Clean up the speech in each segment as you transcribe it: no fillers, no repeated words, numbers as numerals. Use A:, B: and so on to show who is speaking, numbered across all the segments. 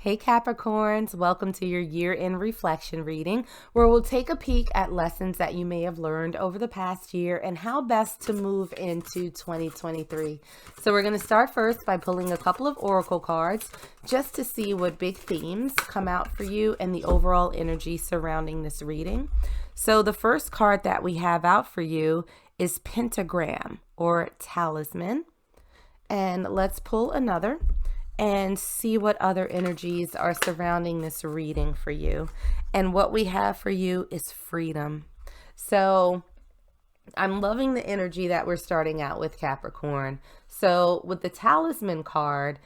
A: Hey Capricorns, welcome to your year-end reflection reading, where we'll take a peek at lessons that you may have learned over the past year and how best to move into 2023. So we're going to start first by pulling a couple of oracle cards just to see what big themes come out for you and the overall energy surrounding this reading. So the first card that we have out for you is Pentagram or Talisman. And let's pull another and see what other energies are surrounding this reading for you. And what we have for you is freedom. So I'm loving the energy that we're starting out with, Capricorn. So with the Talisman card,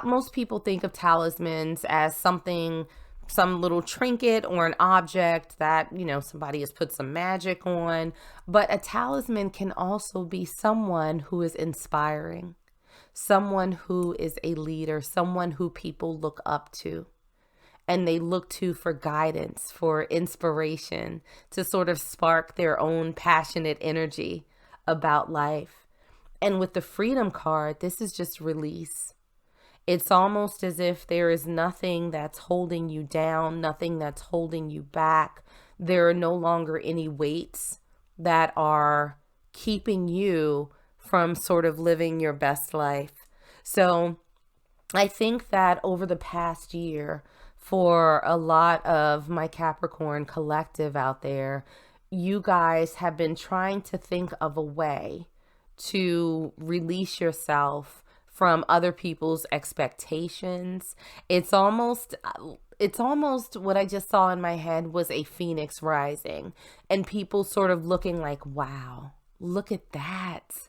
A: most people think of talismans as something, some little trinket or an object that, somebody has put some magic on. But a talisman can also be someone who is inspiring, someone who is a leader, someone who people look up to and they look to for guidance, for inspiration, to sort of spark their own passionate energy about life. And with the freedom card, this is just release. It's almost as if there is nothing that's holding you down, nothing that's holding you back. There are no longer any weights that are keeping you from sort of living your best life. So I think that over the past year, for a lot of my Capricorn collective out there, you guys have been trying to think of a way to release yourself from other people's expectations. It's almost what I just saw in my head was a phoenix rising and people sort of looking like, wow, look at that.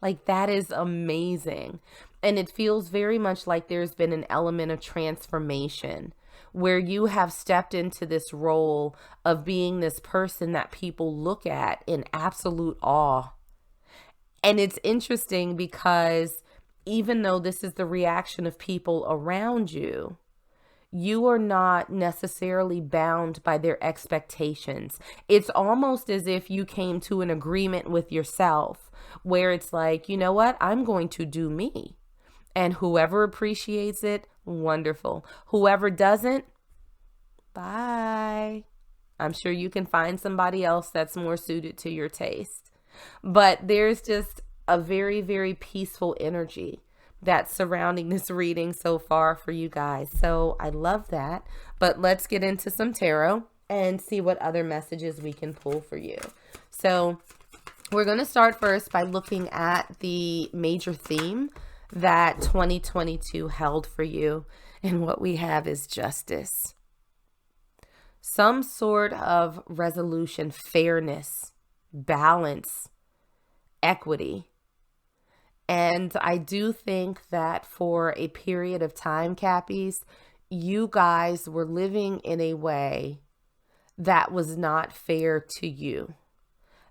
A: Like, that is amazing. And it feels very much like there's been an element of transformation where you have stepped into this role of being this person that people look at in absolute awe. And it's interesting because even though this is the reaction of people around you, you are not necessarily bound by their expectations. It's almost as if you came to an agreement with yourself where it's like, you know what? I'm going to do me. And whoever appreciates it, wonderful. Whoever doesn't, bye. I'm sure you can find somebody else that's more suited to your taste. But there's just a very, very peaceful energy that's surrounding this reading so far for you guys. So I love that. But let's get into some tarot and see what other messages we can pull for you. So we're going to start first by looking at the major theme that 2022 held for you. And what we have is justice. Some sort of resolution, fairness, balance, equity. And I do think that for a period of time, Cappies, you guys were living in a way that was not fair to you,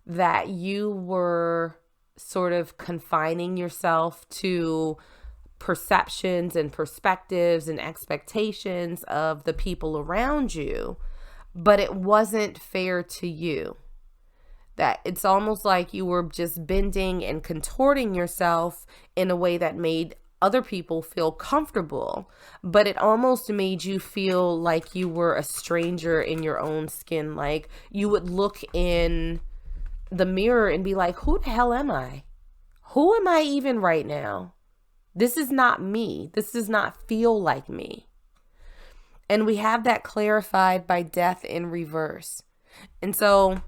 A: that you were sort of confining yourself to perceptions and perspectives and expectations of the people around you, but it wasn't fair to you. That it's almost like you were just bending and contorting yourself in a way that made other people feel comfortable, but it almost made you feel like you were a stranger in your own skin. Like you would look in the mirror and be like, who the hell am I? Who am I even right now? This is not me. This does not feel like me. And we have that clarified by death in reverse. And so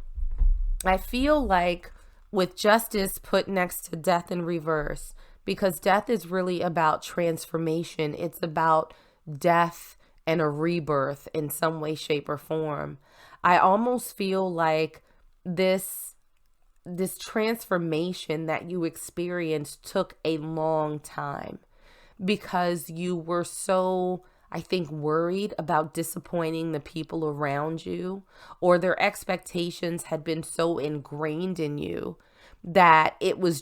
A: I feel like with justice put next to death in reverse, because death is really about transformation. It's about death and a rebirth in some way, shape, or form. I almost feel like this transformation that you experienced took a long time because you were so, I think, worried about disappointing the people around you, or their expectations had been so ingrained in you that it was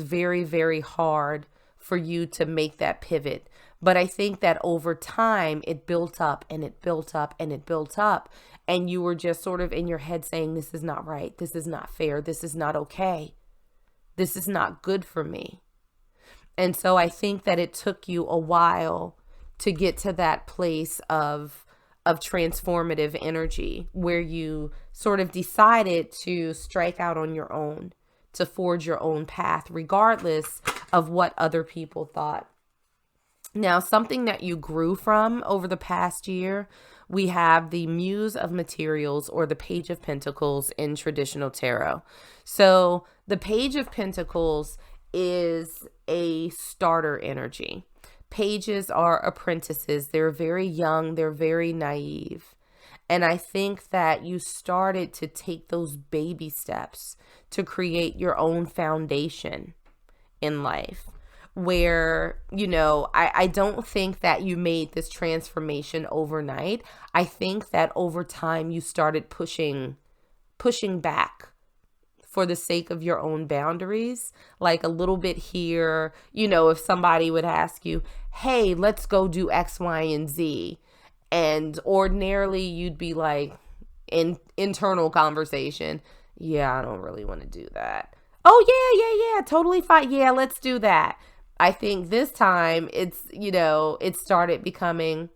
A: very, very hard for you to make that pivot. But I think that over time it built up and it built up and it built up. And you were just sort of in your head saying, this is not right. This is not fair. This is not okay. This is not good for me. And so I think that it took you a while to get to that place of transformative energy where you sort of decided to strike out on your own, to forge your own path, regardless of what other people thought. Now, something that you grew from over the past year, we have the Muse of Materials, or the Page of Pentacles in traditional tarot. So the Page of Pentacles is a starter energy. Pages are apprentices. They're very young. They're very naive. And I think that you started to take those baby steps to create your own foundation in life, where, I don't think that you made this transformation overnight. I think that over time you started pushing back for the sake of your own boundaries, like a little bit here. If somebody would ask you, hey, let's go do X, Y, and Z. And ordinarily you'd be like, in internal conversation, yeah, I don't really want to do that. Oh, yeah, totally fine. Yeah, let's do that. I think this time it started becoming,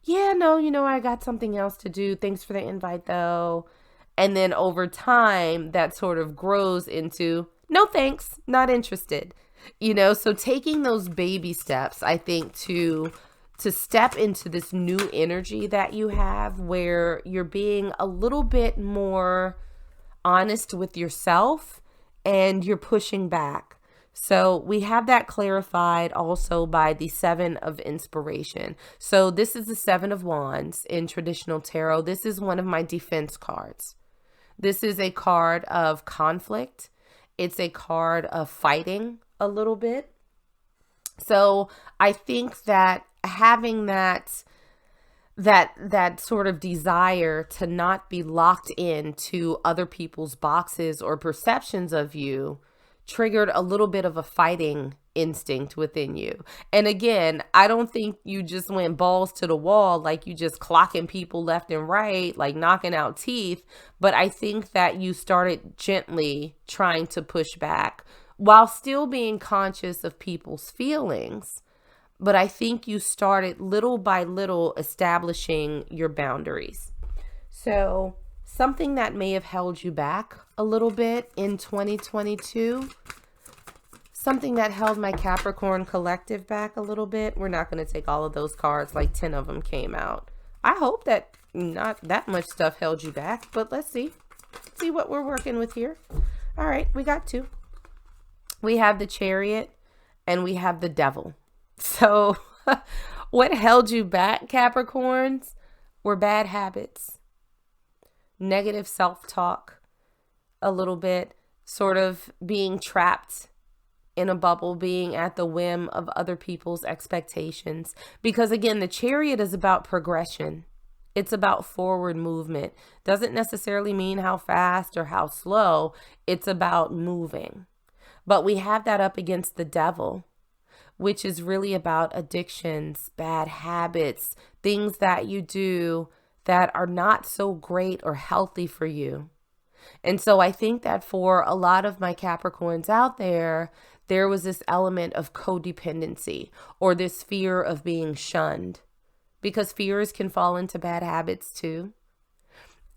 A: yeah, no, I got something else to do. Thanks for the invite though. And then over time that sort of grows into, no, thanks, not interested. So taking those baby steps, I think, to step into this new energy that you have, where you're being a little bit more honest with yourself and you're pushing back. So we have that clarified also by the Seven of Inspiration. So this is the Seven of Wands in traditional tarot. This is one of my defense cards. This is a card of conflict. It's a card of fighting a little bit. So I think that having that sort of desire to not be locked into other people's boxes or perceptions of you triggered a little bit of a fighting instinct within you. And again, I don't think you just went balls to the wall, like you just clocking people left and right, like knocking out teeth. But I think that you started gently trying to push back while still being conscious of people's feelings. But I think you started little by little establishing your boundaries. So something that may have held you back a little bit in 2022, something that held my Capricorn collective back a little bit. We're not going to take all of those cards, like 10 of them came out. I hope that not that much stuff held you back, but let's see what we're working with here. All right, we got two. We have the Chariot and we have the Devil. So what held you back, Capricorns, were bad habits, negative self-talk, a little bit, sort of being trapped in a bubble, being at the whim of other people's expectations. Because again, the Chariot is about progression. It's about forward movement. Doesn't necessarily mean how fast or how slow. It's about moving. But we have that up against the Devil, which is really about addictions, bad habits, things that you do that are not so great or healthy for you. And so I think that for a lot of my Capricorns out there, there was this element of codependency or this fear of being shunned, because fears can fall into bad habits too.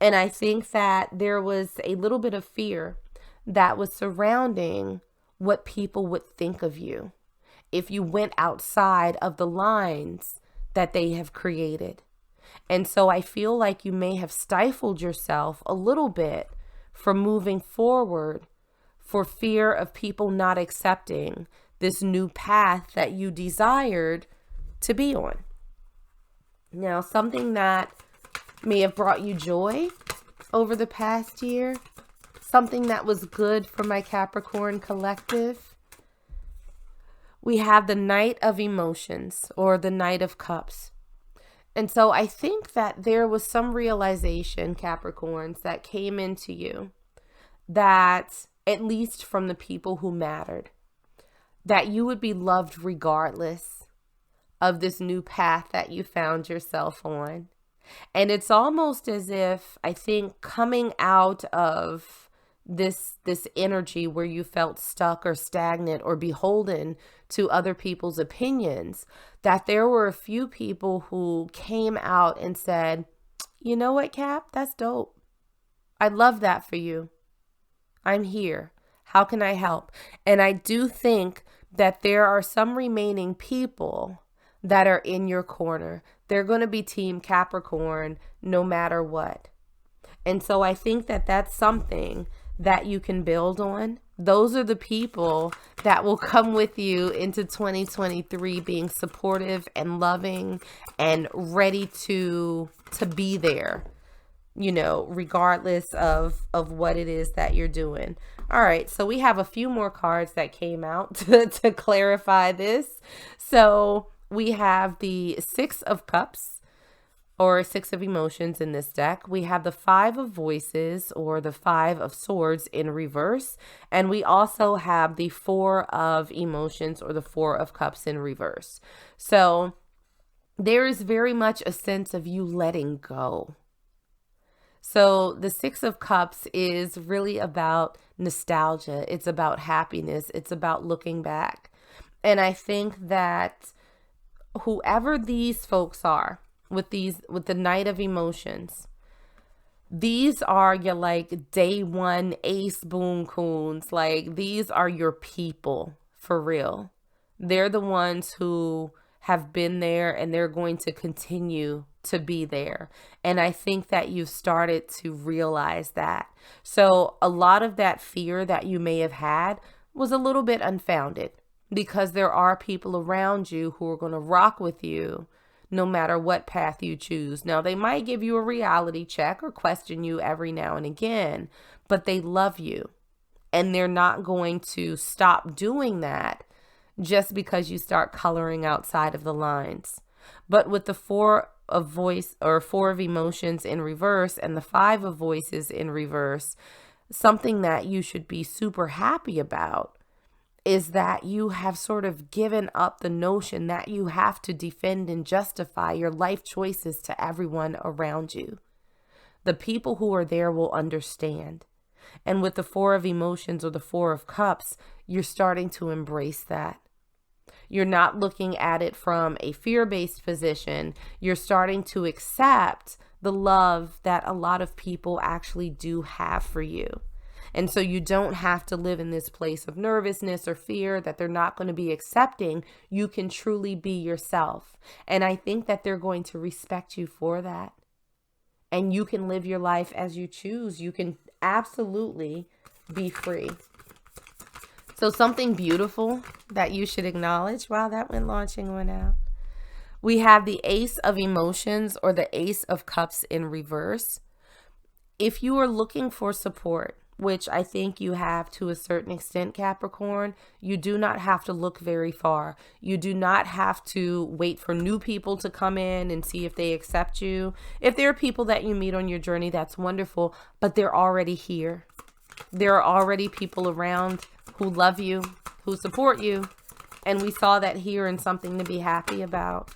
A: And I think that there was a little bit of fear that was surrounding what people would think of you if you went outside of the lines that they have created. And so I feel like you may have stifled yourself a little bit from moving forward for fear of people not accepting this new path that you desired to be on. Now, something that may have brought you joy over the past year, something that was good for my Capricorn collective, we have the Knight of Emotions, or the Knight of Cups. And so I think that there was some realization, Capricorns, that came into you, that at least from the people who mattered, that you would be loved regardless of this new path that you found yourself on. And it's almost as if, I think, coming out of this energy where you felt stuck or stagnant or beholden to other people's opinions, that there were a few people who came out and said, you know what, Cap, that's dope. I love that for you. I'm here. How can I help? And I do think that there are some remaining people that are in your corner. They're going to be Team Capricorn no matter what. And so I think that that's something that you can build on. Those are the people that will come with you into 2023 being supportive and loving and ready to be there, you know, regardless of what it is that you're doing. All right, so we have a few more cards that came out to clarify this. So we have the Six of Cups, or Six of Emotions in this deck. We have the Five of Voices, or the Five of Swords in reverse. And we also have the Four of Emotions, or the Four of Cups in reverse. So there is very much a sense of you letting go. So the Six of Cups is really about nostalgia. It's about happiness. It's about looking back. And I think that whoever these folks are, with the Knight of Emotions, these are your like day one ace boon coons. Like, these are your people for real. They're the ones who have been there and they're going to continue to be there. And I think that you've started to realize that. So a lot of that fear that you may have had was a little bit unfounded, because there are people around you who are going to rock with you no matter what path you choose. Now, they might give you a reality check or question you every now and again, but they love you. And they're not going to stop doing that just because you start coloring outside of the lines. But with the Four of Emotions in reverse and the Five of Voices in reverse, something that you should be super happy about is that you have sort of given up the notion that you have to defend and justify your life choices to everyone around you. The people who are there will understand. And with the Four of Emotions, or the Four of Cups, you're starting to embrace that. You're not looking at it from a fear-based position. You're starting to accept the love that a lot of people actually do have for you. And so you don't have to live in this place of nervousness or fear that they're not going to be accepting. You can truly be yourself. And I think that they're going to respect you for that. And you can live your life as you choose. You can absolutely be free. So something beautiful that you should acknowledge. Wow, that launching went out. We have the Ace of Emotions, or the Ace of Cups in reverse. If you are looking for support, which I think you have to a certain extent, Capricorn, you do not have to look very far. You do not have to wait for new people to come in and see if they accept you. If there are people that you meet on your journey, that's wonderful, but they're already here. There are already people around who love you, who support you, and we saw that here, and something to be happy about.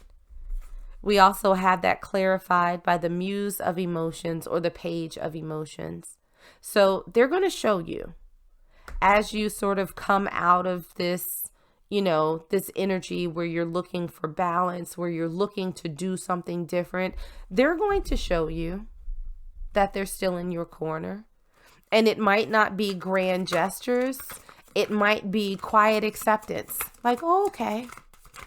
A: We also had that clarified by the Muse of Emotions, or the Page of Emotions. So they're going to show you as you sort of come out of this, you know, this energy where you're looking for balance, where you're looking to do something different. They're going to show you that they're still in your corner. And it might not be grand gestures. It might be quiet acceptance. Like, oh, okay,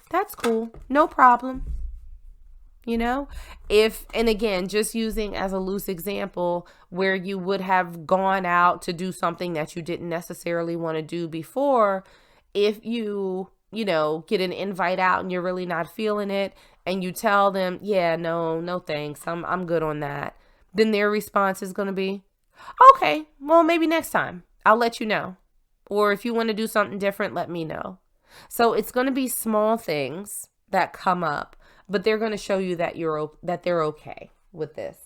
A: that's cool. No problem. You know, and again, just using as a loose example where you would have gone out to do something that you didn't necessarily want to do before, if you get an invite out and you're really not feeling it and you tell them, yeah, no thanks, I'm good on that, then their response is going to be, okay, well, maybe next time I'll let you know. Or if you want to do something different, let me know. So it's going to be small things that come up, but they're going to show you that they're okay with this.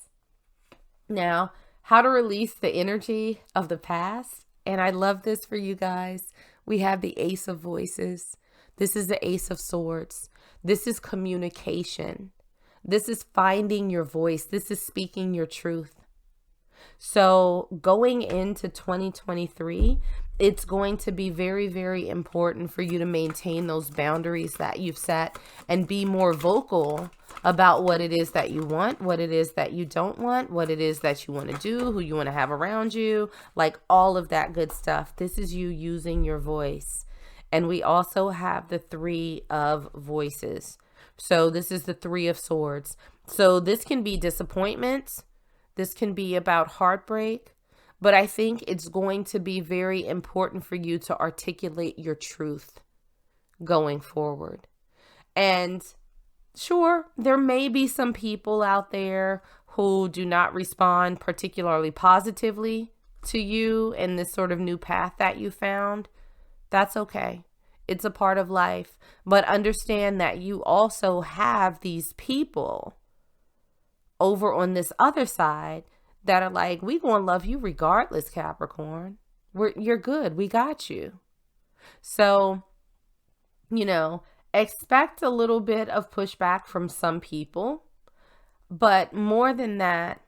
A: Now, how to release the energy of the past. And I love this for you guys. We have the Ace of Voices. This is the Ace of Swords. This is communication. This is finding your voice. This is speaking your truth. So going into 2023, it's going to be very, very important for you to maintain those boundaries that you've set and be more vocal about what it is that you want, what it is that you don't want, what it is that you want to do, who you want to have around you, like all of that good stuff. This is you using your voice. And we also have the 3 of voices. So this is the 3 of swords. So this can be disappointments. This can be about heartbreak. But I think it's going to be very important for you to articulate your truth going forward. And sure, there may be some people out there who do not respond particularly positively to you and this sort of new path that you found. That's okay. It's a part of life. But understand that you also have these people over on this other side that are like, we gonna love you regardless, Capricorn. You're good. We got you. So, expect a little bit of pushback from some people. But more than that,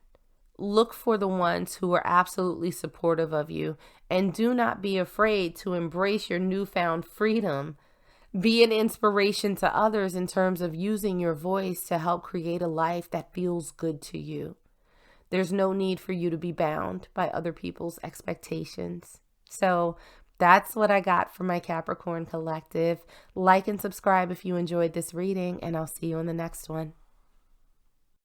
A: look for the ones who are absolutely supportive of you. And do not be afraid to embrace your newfound freedom. Be an inspiration to others in terms of using your voice to help create a life that feels good to you. There's no need for you to be bound by other people's expectations. So that's what I got for my Capricorn collective. Like and subscribe if you enjoyed this reading, and I'll see you in the next one.